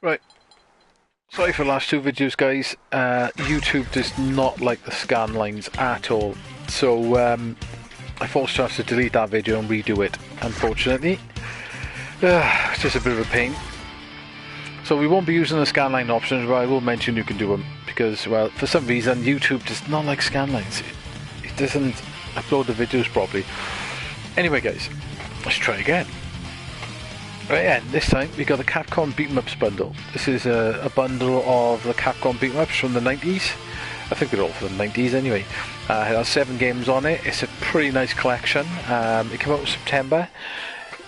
Right. Sorry for the last two videos, guys. YouTube does not like the scan lines at all. So I forced us to delete that video and redo it, unfortunately. It's just a bit of a pain. So we won't be using the scanline options, but I will mention you can do them. Because, well, for some reason, YouTube does not like scanlines. It doesn't upload the videos properly. Anyway, guys, let's try again. Right, yeah, this time we got the Capcom Beatmaps bundle. This is a bundle of the Capcom Beatmaps from the 90s. I think they're all from the 90s anyway. It has 7 games on it. It's a pretty nice collection. It came out in September.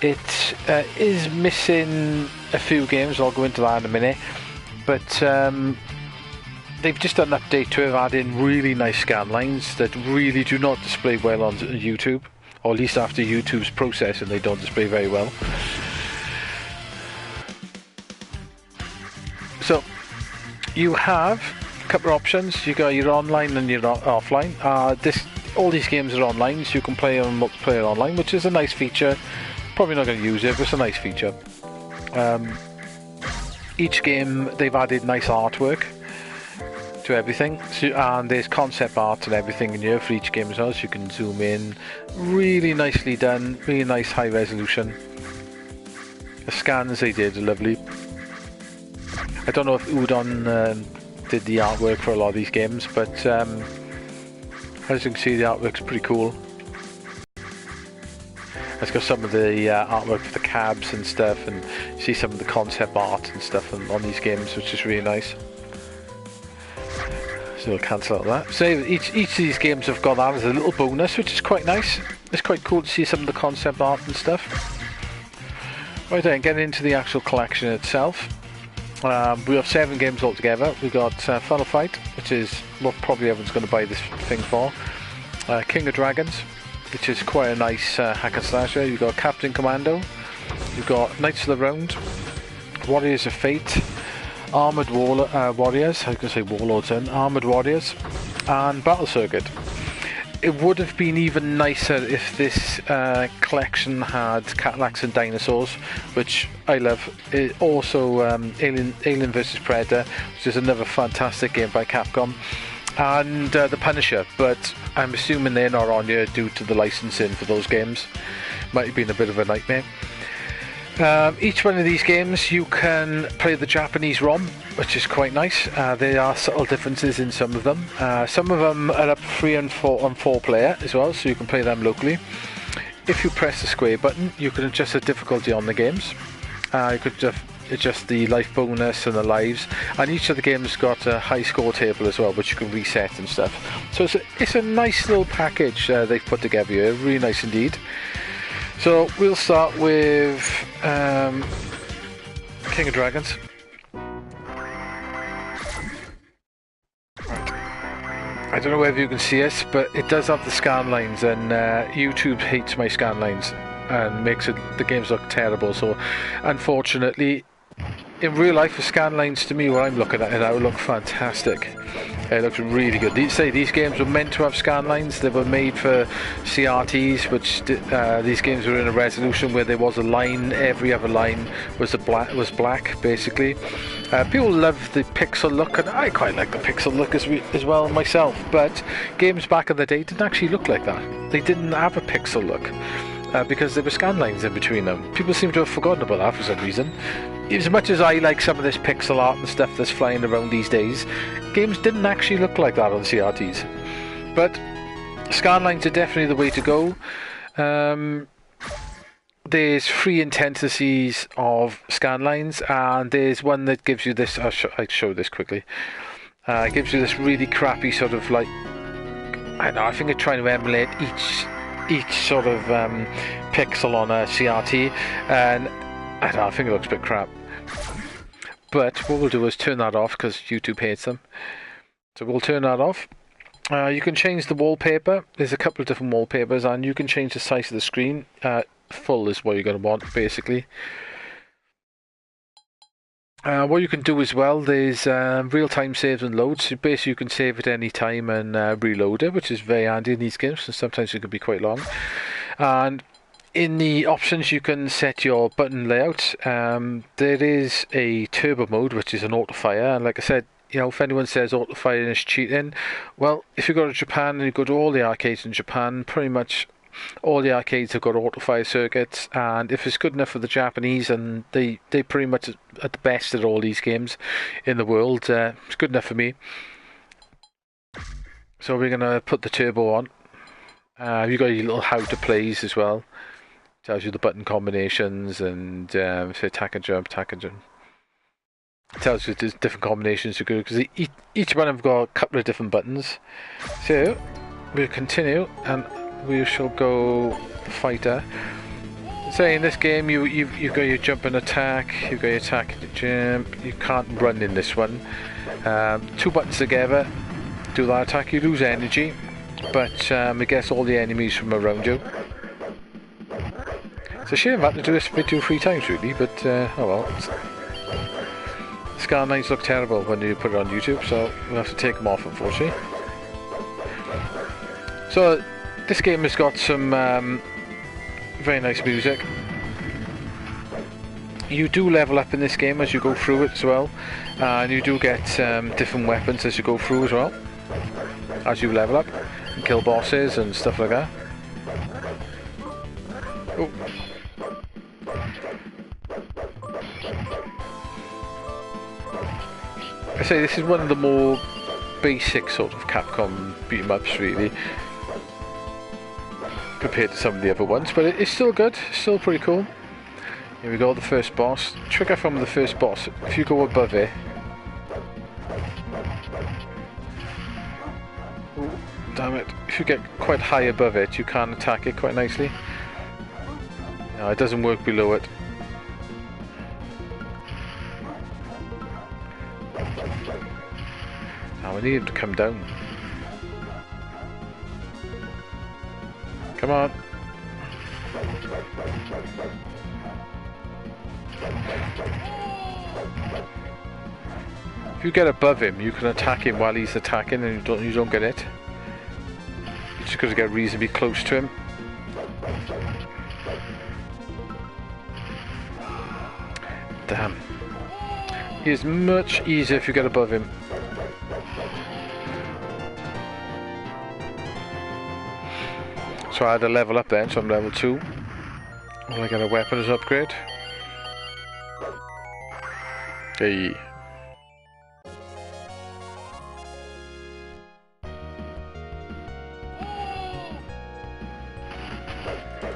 It is missing a few games. I'll go into that in a minute. But they've just done an update to it, adding really nice scan lines that really do not display well on YouTube. Or at least after YouTube's processing, they don't display very well. So you have a couple of options. You got your online and your offline. All these games are online, so you can play them multiplayer online, which is a nice feature. Probably not going to use it, but it's a nice feature. Each game they've added nice artwork to everything, and there's concept art and everything in here for each game as well, so you can zoom in. Really nicely done, really nice high resolution. The scans they did are lovely. I don't know if Udon did the artwork for a lot of these games, but as you can see, the artwork's pretty cool. It's got some of the artwork for the cabs and stuff, and you see some of the concept art and stuff on these games, which is really nice. So we'll cancel out that. So each of these games have got that as a little bonus, which is quite nice. It's quite cool to see some of the concept art and stuff. Right then, getting into the actual collection itself. We have 7 games altogether. We got Final Fight, which is what probably everyone's going to buy this thing for. King of Dragons, which is quite a nice hack and slasher. You've got Captain Commando. You've got Knights of the Round, Warriors of Fate, Armoured Warriors. I was going to say Warlords then. Armoured Warriors, and Battle Circuit. It would have been even nicer if this collection had Cadillacs and Dinosaurs, which I love. It also Alien vs Predator, which is another fantastic game by Capcom, and The Punisher, but I'm assuming they're not on here due to the licensing for those games. Might have been a bit of a nightmare. Each one of these games you can play the Japanese ROM, which is quite nice. There are subtle differences in some of them. Some of them are up 3 and 4 player as well, so you can play them locally. If you press the square button, you can adjust the difficulty on the games. You could adjust the life bonus and the lives, and each of the games got a high score table as well, which you can reset and stuff. So it's a nice little package they've put together here, really nice indeed. So we'll start with King of Dragons. I don't know whether you can see it, but it does have the scan lines, and YouTube hates my scan lines and makes the games look terrible. So unfortunately, in real life, the scan lines to me, what I'm looking at, it look fantastic. It looks really good. These games were meant to have scan lines. They were made for CRTs, which these games were in a resolution where there was a line. Every other line was black, basically. People love the pixel look, and I quite like the pixel look as well myself. But games back in the day didn't actually look like that. They didn't have a pixel look because there were scan lines in between them. People seem to have forgotten about that for some reason. As much as I like some of this pixel art and stuff that's flying around these days, games didn't actually look like that on CRTs. But scanlines are definitely the way to go. There's 3 intensities of scanlines, and there's one that gives you this. I'll show this quickly. It gives you this really crappy sort of like, I don't know, I think it's trying to emulate each sort of pixel on a CRT, and I don't know, I think it looks a bit crap. But what we'll do is turn that off because YouTube hates them. So we'll turn that off. You can change the wallpaper. There's a couple of different wallpapers, and you can change the size of the screen. Full is what you're going to want, basically. What you can do as well, there's real-time saves and loads. So basically, you can save at any time and reload it, which is very handy in these games, and sometimes it can be quite long. And in the options you can set your button layout. There is a turbo mode, which is an auto fire, and like I said, you know, if anyone says auto firing is cheating, well, if you go to Japan and you go to all the arcades in Japan, pretty much all the arcades have got auto fire circuits, and if it's good enough for the Japanese, and they pretty much are the best at all these games in the world, it's good enough for me. So we're gonna put the turbo on. You've got your little how to plays as well. Tells you the button combinations and say attack and jump, attack and jump. It tells you there's different combinations to go, because each one have got a couple of different buttons. So we'll continue and we shall go fighter. Say in this game you've got your jump and attack, you've got your attack and jump. You can't run in this one. Two buttons together do that attack. You lose energy, but it gets all the enemies from around you. It's a shame I had to do this video 3 times really, but oh well. Scanlines look terrible when you put it on YouTube, so we'll have to take them off unfortunately. So this game has got some very nice music. You do level up in this game as you go through it as well, and you do get different weapons as you go through as well, as you level up and kill bosses and stuff like that. Oh. I say this is one of the more basic sort of Capcom beatmaps really, compared to some of the other ones, but it's still good, it's still pretty cool. Here we go, the first boss. Trigger from the first boss, if you go above it, oh, damn it, if you get quite high above it you can attack it quite nicely. No, it doesn't work below it. Now we need him to come down. Come on. If you get above him, you can attack him while he's attacking, and you don't get it. You just got to get reasonably close to him. Damn. He is much easier if you get above him. So I had a level up then, so I'm level 2. Will I get a weapons upgrade? Hey.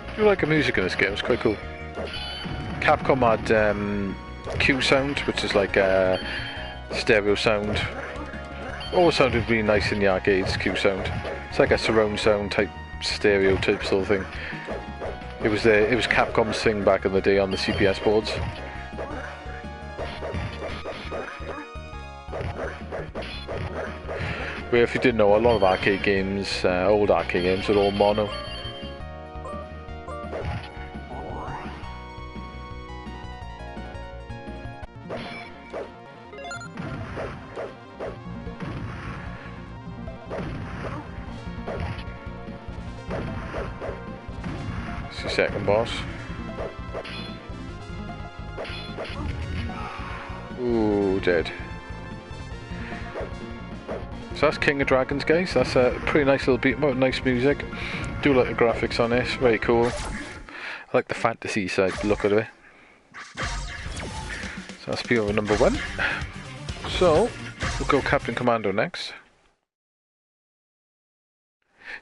I do like the music in this game, it's quite cool. Capcom had Q sound, which is like a stereo sound. Always sounded really nice in the arcades, Q sound. It's like a surround sound type stereo type sort of thing. It was Capcom's thing back in the day on the CPS boards. Where if you didn't know, a lot of arcade games, old arcade games, are all mono. Second boss. Ooh, dead. So that's King of Dragons, guys. That's a pretty nice little beat, nice music. Do like the graphics on this, very cool. I like the fantasy side look of it. So that's PO number 1. So we'll go Captain Commando next.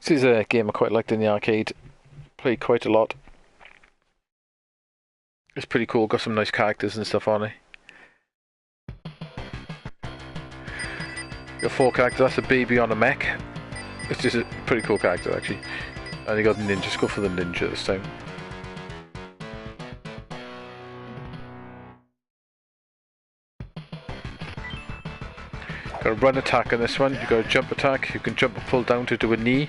This is a game I quite liked in the arcade. Played quite a lot. It's pretty cool, got some nice characters and stuff on it. Got 4 characters, that's a baby on a mech. It's just a pretty cool character actually. And you got the ninja, just go for the ninja this time. Got a run attack on this one, you got a jump attack, you can jump and pull down to do a knee.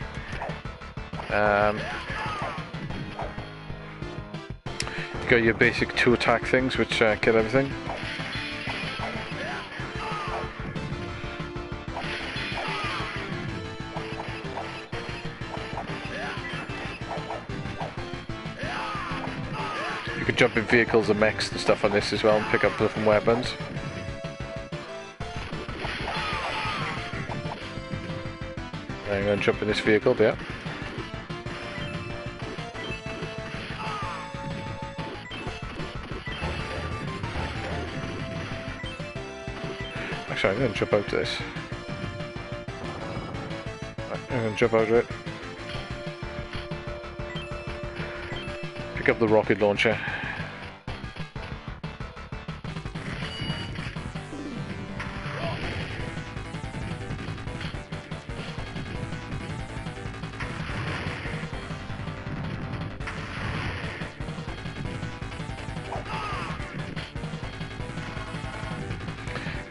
You got your basic 2 attack things which kill everything. You can jump in vehicles and mechs and stuff on this as well and pick up different weapons. I'm going to jump in this vehicle, yeah. Actually, I'm going to jump out of this. I'm going to jump out of it. Pick up the rocket launcher.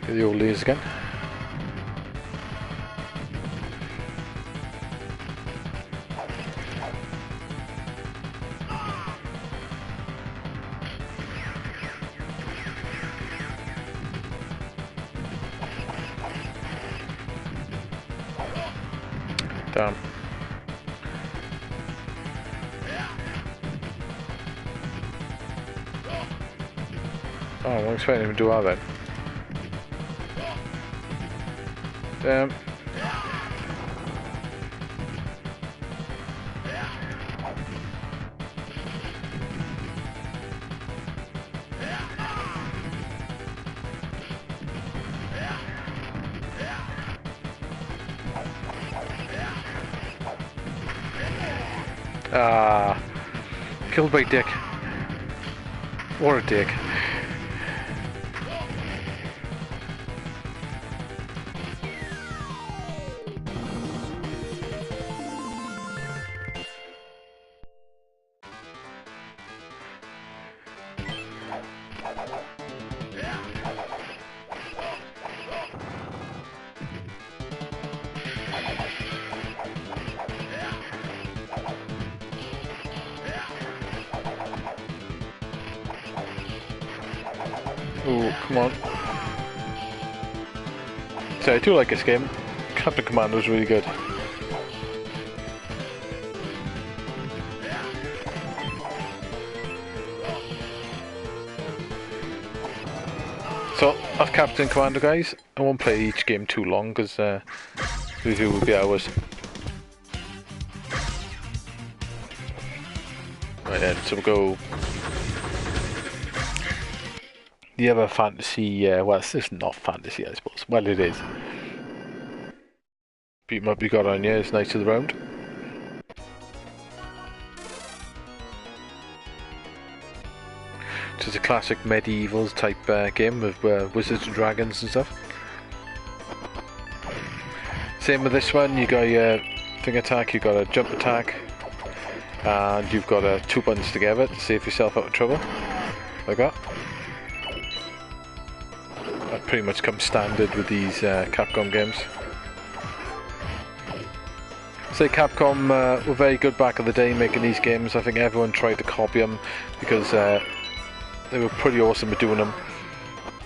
Get the old lasers again. Damn. Oh, I wasn't expecting him to do that then. Damn. Ah, killed by Dick. What a dick. Oh, come on. So I do like this game. Captain Commando is really good. So, that's Captain Commando, guys. I won't play each game too long because the review will be hours. Right then, so we'll go. The other fantasy, well, it's not fantasy, I suppose. Well, it is. Beatmap you got on here is Knights of the Round. It's a classic medieval type game with wizards and dragons and stuff. Same with this one, you got your thing attack, you got a jump attack, and you've got two buttons together to save yourself out of trouble, like that. That pretty much comes standard with these Capcom games. Say Capcom were very good back in the day making these games. I think everyone tried to copy them because they were pretty awesome at doing them.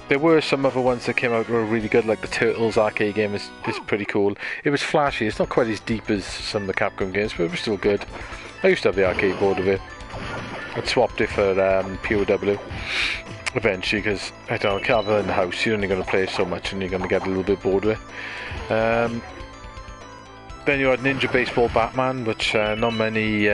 There were some other ones that came out that were really good, like the Turtles arcade game is pretty cool. It was flashy, it's not quite as deep as some of the Capcom games, but it was still good. I used to have the arcade board of it. I swapped it for POW eventually because, I don't know, I can't have it in the house, you're only going to play it so much and you're going to get a little bit bored with it. Then you had Ninja Baseball Batman, which not many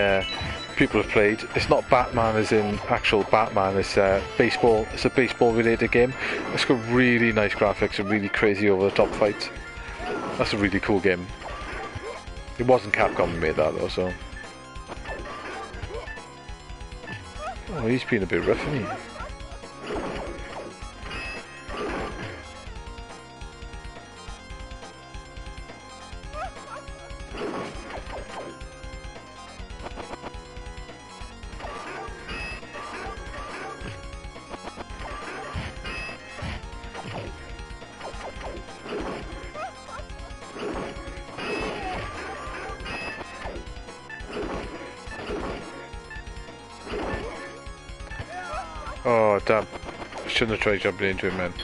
people have played. It's not Batman as in actual Batman, it's baseball. It's a baseball related game. It's got really nice graphics and really crazy over the top fights. That's a really cool game. It wasn't Capcom who made that though, so. Oh, he's been a bit rough, isn't he? Oh, damn. Shouldn't have tried jumping into him, man.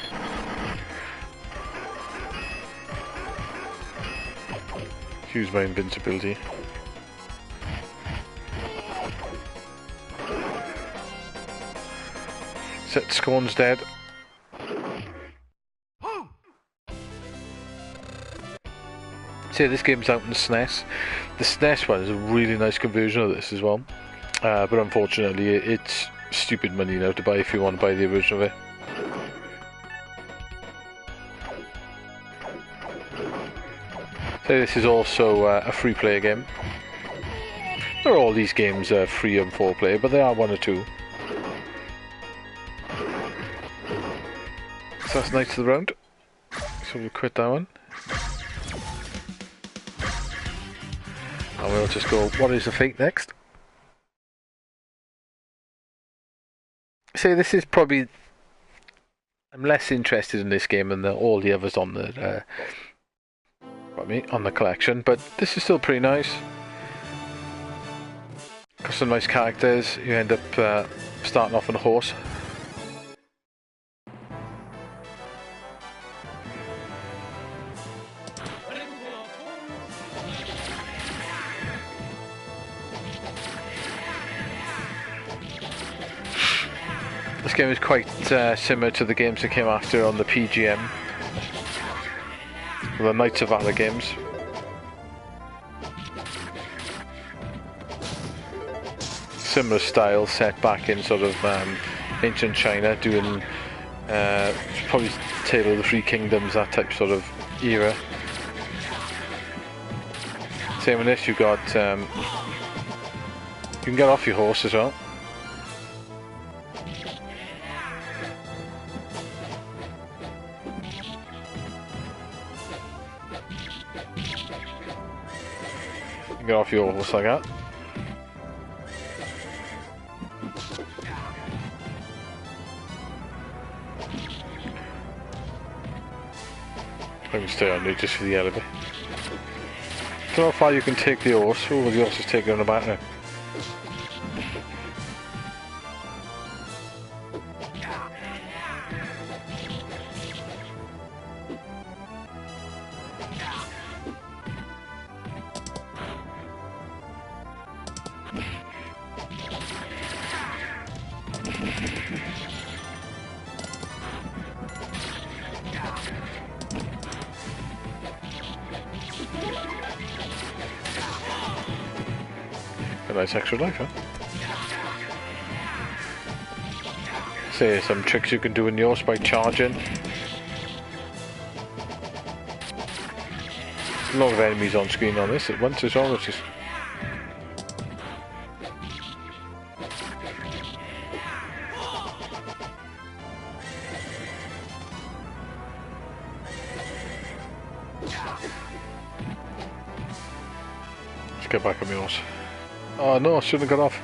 Use my invincibility. Set Scorn's dead. See, this game's out in the SNES. The SNES one is a really nice conversion of this as well. But unfortunately, it's stupid money now to buy if you want to buy the original of it. So this is also a free player game. Not all these games are free and 4 player, but there are 1 or 2. So that's Knights of the Round. So we'll quit that one. And we'll just go, what is the fate next? So this is probably... I'm less interested in this game than all the others on the... on the collection, but this is still pretty nice. Got some nice characters. You end up starting off on a horse. This game is quite similar to the games that came after on the PGM. The Knights of Valor games. Similar style, set back in sort of ancient China, doing probably Tale of the Three Kingdoms, that type sort of era. Same with this, you've got you can get off your horse as well. Get off your horse like that. I can stay on there just for the elevator. Don't know how far you can take the horse. Oh, the horse is taking on the back now. Nice extra life, huh? Say some tricks you can do in yours by charging. A lot of enemies on screen on this at once as well, which is... Let's get back on my horse. Oh no, I shouldn't have got off.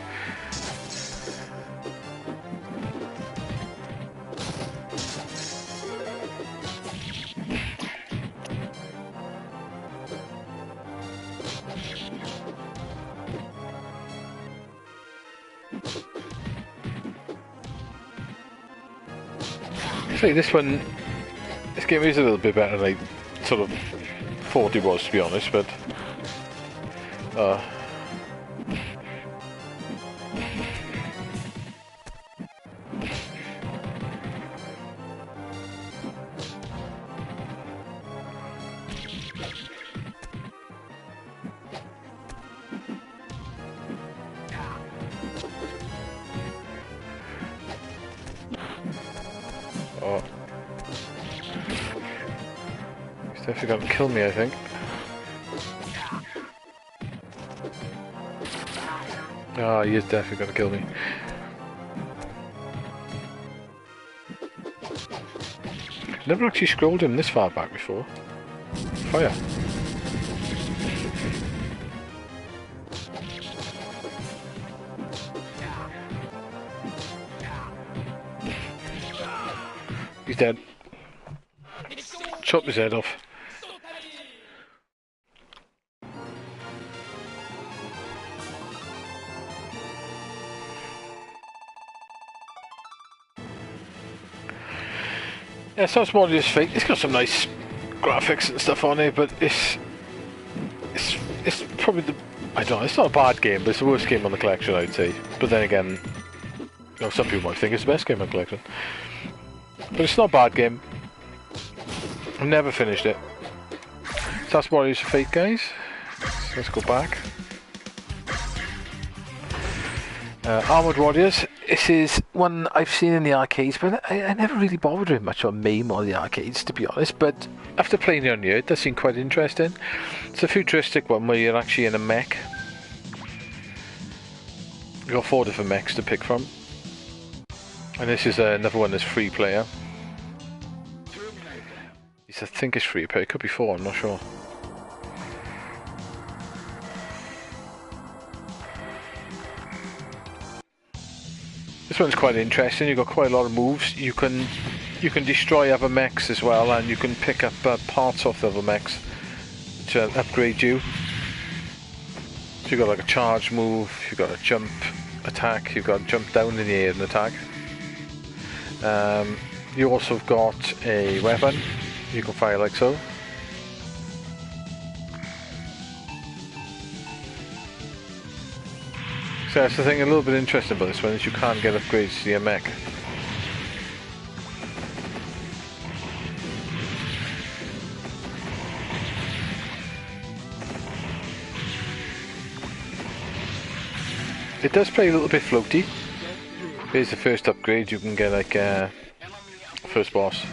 See, this game is a little bit better than I sort of thought it was, to be honest, but... He's definitely going to kill me, I think. Ah, he is definitely going to kill me. Never actually scrolled him this far back before. Fire. He's dead. Chop his head off. Yeah, so it's more just fake. It's got some nice graphics and stuff on it, but it's probably the... I don't know, it's not a bad game, but it's the worst game on the collection, I'd say. But then again, You know, some people might think it's the best game in the collection. But it's not a bad game. I've never finished it. So that's Warriors of Fate, guys. So let's go back. Armoured Warriors. This is one I've seen in the arcades, but I never really bothered with much on MAME or the arcades, to be honest. But after playing it on here, it does seem quite interesting. It's a futuristic one where you're actually in a mech. You've got 4 different mechs to pick from. And this is another one that's free player. I think it's free player. It could be 4, I'm not sure. This one's quite interesting. You've got quite a lot of moves. You can destroy other mechs as well, and you can pick up parts off the other mechs to upgrade you. So you've got like a charge move, you've got a jump attack, you've got a jump down in the air and attack. You also got a weapon. You can fire like so. So that's the thing, a little bit interesting about this one is you can't get upgrades to your mech. It does play a little bit floaty. Here's the first upgrade, you can get like first boss.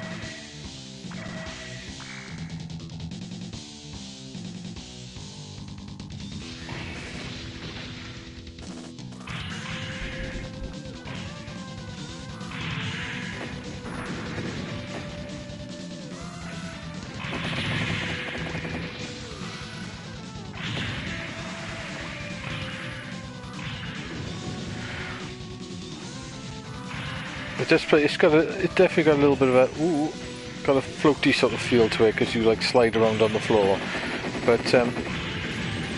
It definitely got a little bit of a got a floaty sort of feel to it because you like slide around on the floor, but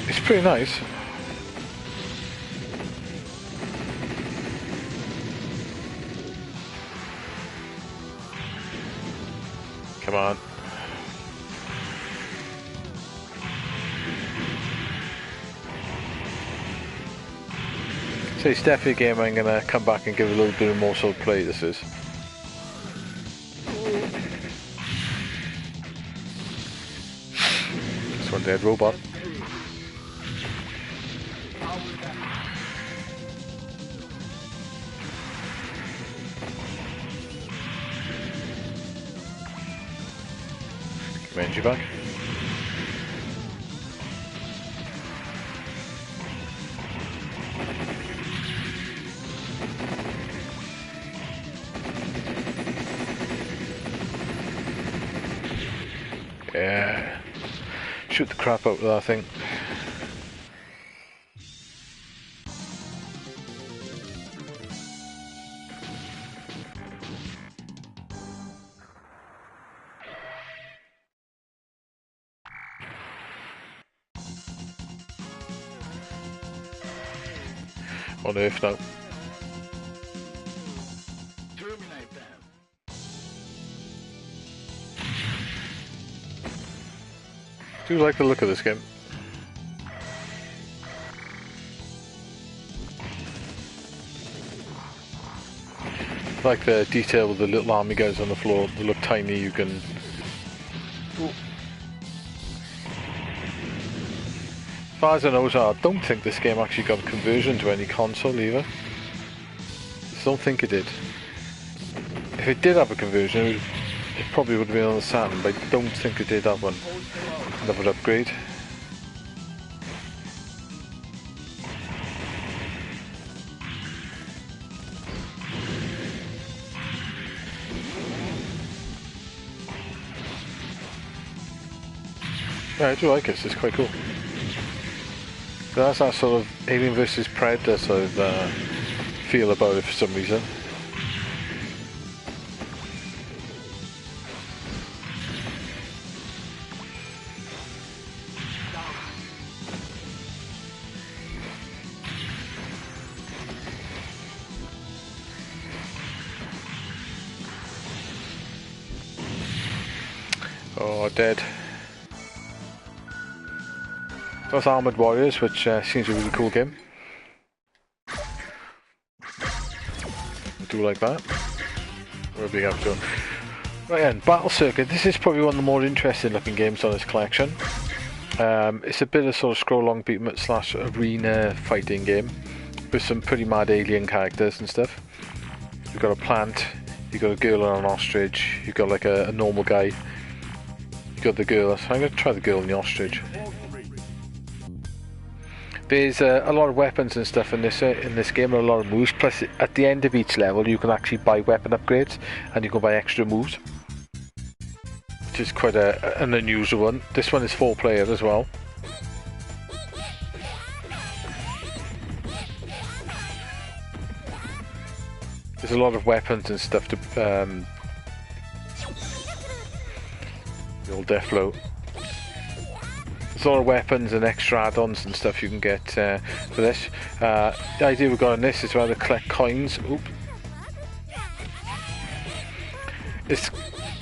it's pretty nice. Come on. So it's definitely a game I'm going to come back and give a little bit of more sort of play, this is. This one dead robot. Get you back. Yeah, shoot the crap out of that thing. On Earth now. I do like the look of this game. I like the detail with the little army guys on the floor. They look tiny, you can... Ooh. As far as I know, I don't think this game actually got a conversion to any console either. I don't think it did. If it did have a conversion, it probably would have been on the Saturn, but I don't think it did have one. Another upgrade. Yeah, I do like it, it's quite cool. That's that sort of Alien vs Predator sort of feel about it for some reason. Oh, dead. That's Armoured Warriors, which seems a really cool game. do like that. We're a big up to. Right then, Battle Circuit. This is probably one of the more interesting looking games on this collection. It's a bit of sort of scroll-along beatmap slash arena fighting game with some pretty mad alien characters and stuff. You've got a plant, you've got a girl and an ostrich, you've got like a normal guy, you've got the girl. So I'm going to try the girl and the ostrich. There's a lot of weapons and stuff in this game, and a lot of moves. Plus, at the end of each level, you can actually buy weapon upgrades, and you can buy extra moves, which is quite an unusual one. This one is 4 player as well. There's a lot of weapons and stuff to the old death flow. There's a lot of weapons and extra add-ons and stuff you can get for this. The idea we've got on this is rather collect coins. Oop. It's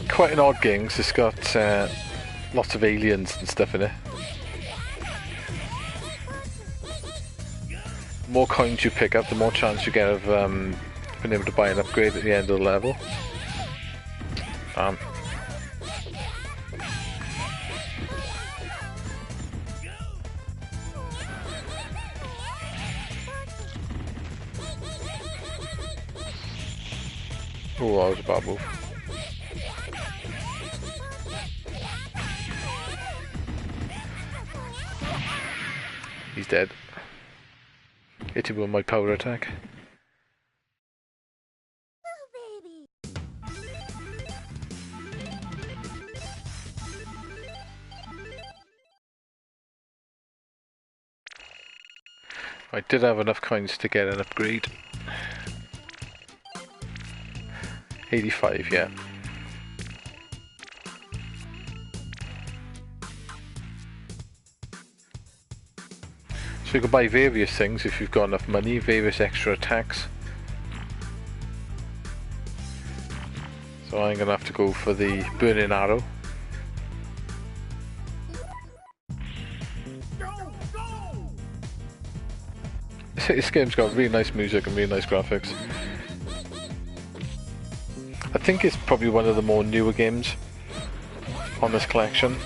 quite an odd game because it's got lots of aliens and stuff in it. The more coins you pick up, the more chance you get of being able to buy an upgrade at the end of the level. Oh, that was a bad move. He's dead. Hit him with my power attack. I did have enough coins to get an upgrade. 85, yeah. So you can buy various things if you've got enough money, various extra attacks. So I'm gonna have to go for the burning arrow. This game's got really nice music and really nice graphics. I think it's probably one of the more newer games on this collection.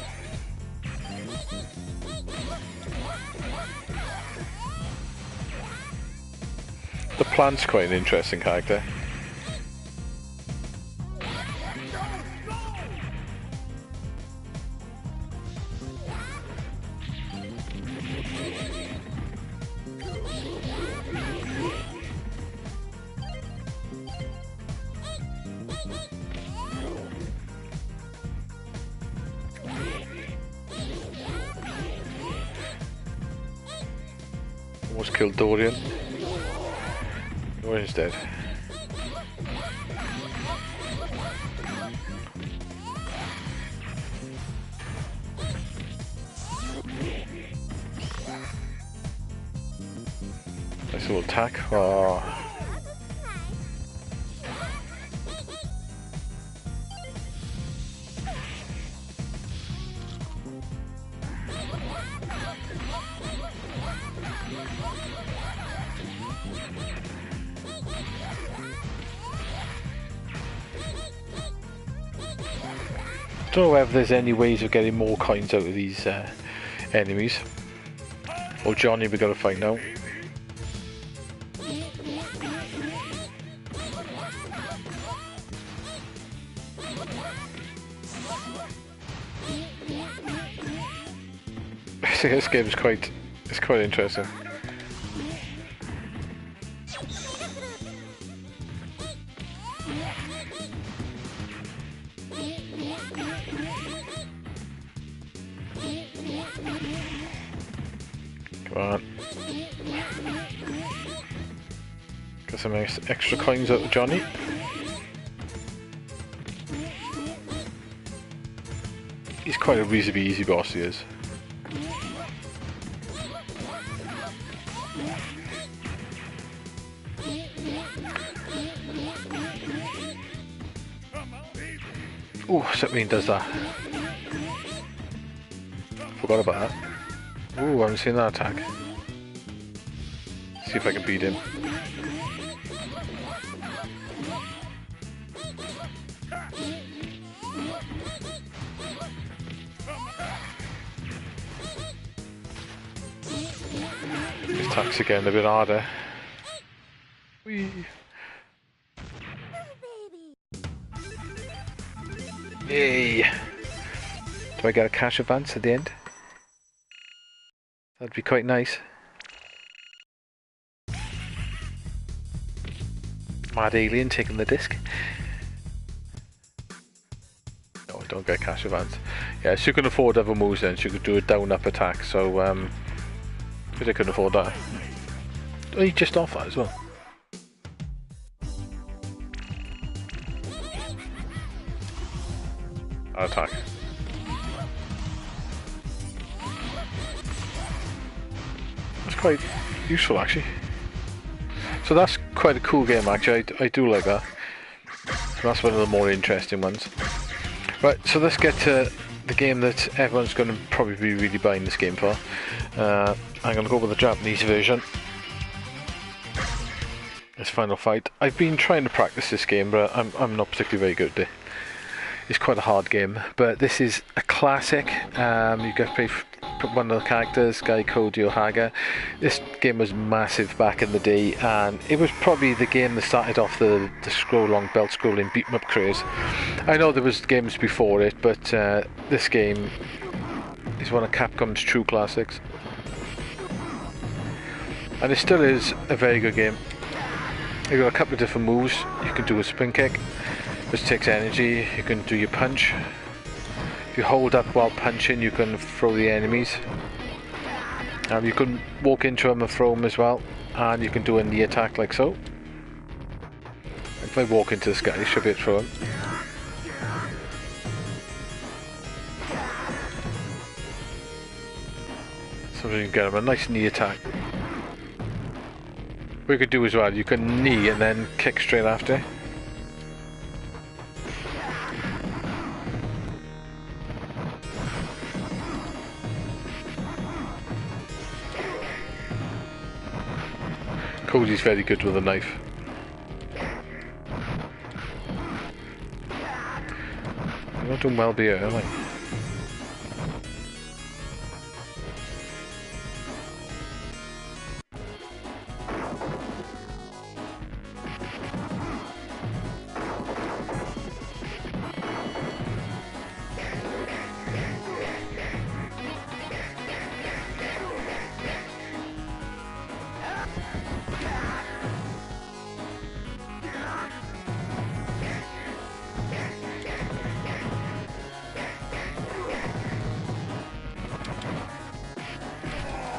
The plant's quite an interesting character. Almost killed Dorian. Dorian's dead. Nice little attack. Oh. I don't know whether there's any ways of getting more coins out of these enemies. Or Johnny, we gotta find out. This game is quite interesting. Come on. Got some extra coins out of Johnny. He's quite a reasonably easy boss, he is. Oh, Submarine does that. Forgot about that. Oh, I haven't seen that attack. See if I can beat him. These attacks are getting a bit harder. Whee. Yay! Do I get a cash advance at the end? That'd be quite nice. Mad alien taking the disc. No, I don't get cash advance. Yeah, so you can afford other moves then, so you could do a down-up attack, so because I couldn't afford that. Oh, you just off that as well. Attack. That's quite useful actually. So that's quite a cool game actually, I do like that. So that's one of the more interesting ones. Right, so let's get to the game that everyone's going to probably be really buying this game for. I'm going to go with the Japanese version. It's Final Fight. I've been trying to practice this game, but I'm not particularly very good at it. It's quite a hard game, but this is a classic. You get to play one of the characters, guy called Yohaga. This game was massive back in the day, and it was probably the game that started off the scroll-along, belt-scrolling beatmap craze. I know there was games before it, but this game is one of Capcom's true classics. And it still is a very good game. You've got a couple of different moves. You can do a spin kick, which takes energy. You can do your punch. If you hold up while punching, you can throw the enemies. You can walk into them and throw them as well. And you can do a knee attack like so. If I walk into this guy, I should be able to throw him. So you can get him a nice knee attack. What you could do as well, you can knee and then kick straight after. Cody's very good with a knife. I'm not doing well here, am I?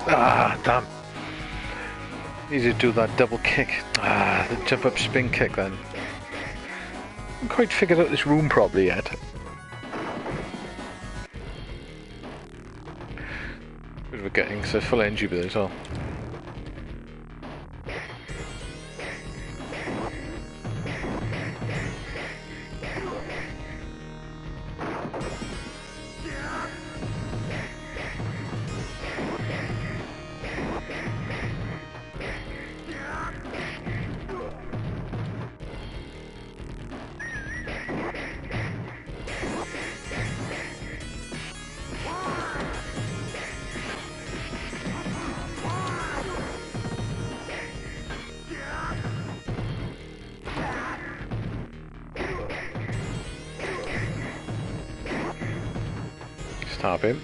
Ah, damn. Need to do that double kick. Ah, the jump up spin kick then. I haven't quite figured out this room properly yet. Bit of a getting, so full energy with it as well. Stop him.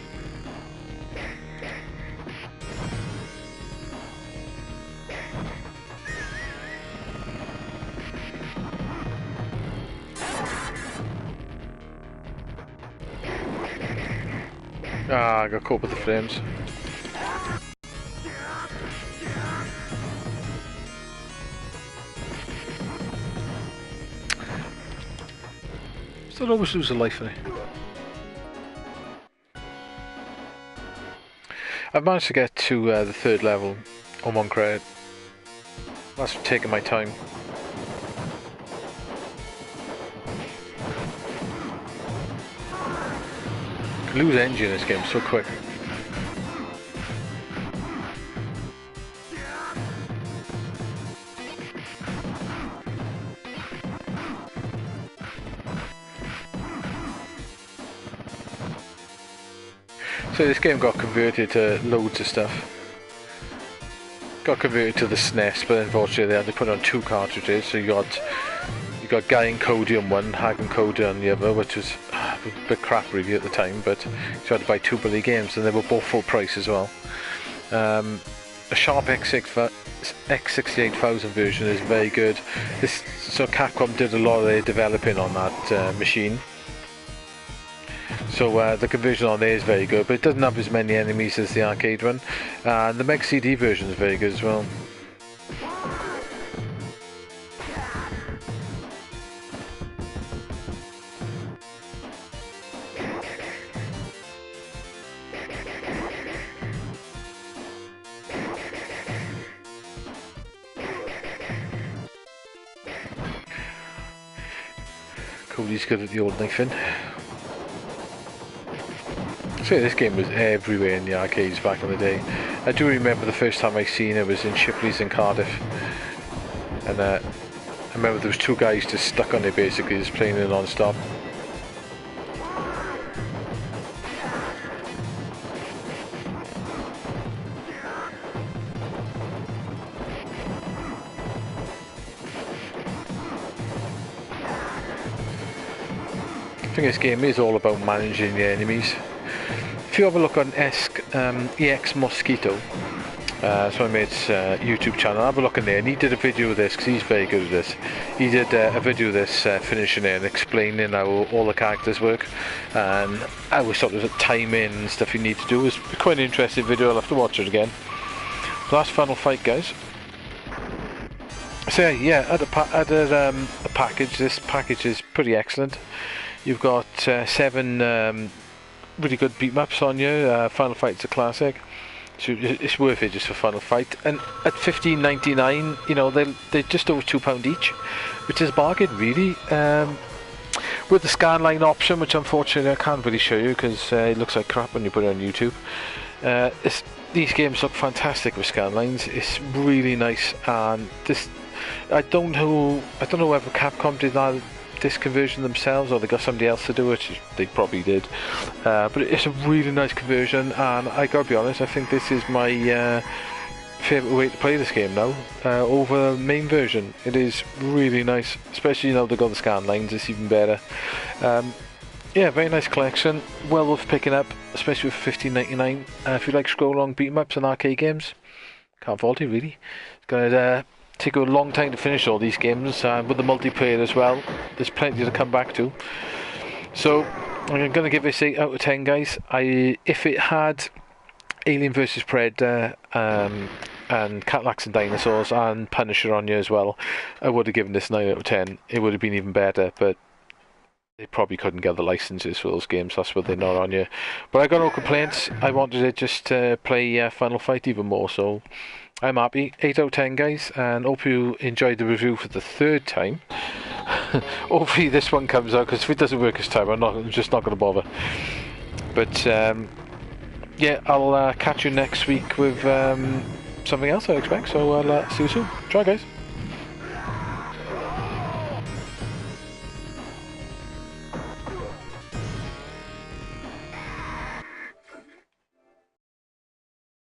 Ah, I got caught with the flames. Still always lose a life in it. I've managed to get to the third level on one credit. That's taking my time. You can lose energy in this game so quick. So this game got converted to loads of stuff. Got converted to the SNES, but unfortunately they had to put on 2 cartridges. So you got Guy and Cody on one, Hag and Cody on the other, which was a bit crap really at the time. But you had to buy 2 bloody games, and they were both full price as well. A Sharp X68000 version is very good. So Capcom did a lot of their developing on that machine. So the conversion on there is very good, but it doesn't have as many enemies as the arcade one. And the Meg CD version is very good as well. Cody's good at the old knifing. So this game was everywhere in the arcades back in the day. I do remember the first time I seen it was in Shipley's in Cardiff. And I remember there was 2 guys just stuck on it basically, just playing it non-stop. I think this game is all about managing the enemies. If you have a look on EX Mosquito, so I made YouTube channel, have a look in there, and he did a video of this because he's very good at this. He did a video of this finishing it and explaining how all the characters work and how sort of timing and stuff you need to do. It's quite an interesting video. I'll have to watch it again. So that's Final Fight, guys. So yeah, add a package. This package is pretty excellent. You've got 7 really good beatmaps on you. Final Fight's a classic, so it's worth it just for Final Fight. And at $15.99, you know, they're just over £2 each, which is a bargain really. With the scanline option, which unfortunately I can't really show you because it looks like crap when you put it on YouTube. These games look fantastic with scanlines. It's really nice, and this I don't know whether Capcom did this conversion themselves or they got somebody else to do it. They probably did, but it's a really nice conversion, and I gotta be honest, I think this is my favourite way to play this game now, over the main version. It is really nice, especially now they've got the scan lines. It's even better. Yeah, very nice collection, well worth picking up, especially with $15.99. If you like scroll along beat 'em ups and arcade games, can't fault it really. It's gonna take a long time to finish all these games, and with the multiplayer as well, there's plenty to come back to. So I'm going to give this 8 out of 10, guys. If it had Alien vs Predator and Cadillacs and Dinosaurs and Punisher on you as well, I would have given this 9 out of 10. It would have been even better, but they probably couldn't get the licenses for those games, that's why they're not on you. But I got no complaints. I wanted it just to play Final Fight even more, so I'm happy. 8 out of 10, guys, and hope you enjoyed the review for the 3rd time. Hopefully this one comes out, because if it doesn't work this time, I'm just not going to bother. But yeah, I'll catch you next week with something else, I expect. So I'll see you soon. Try, guys.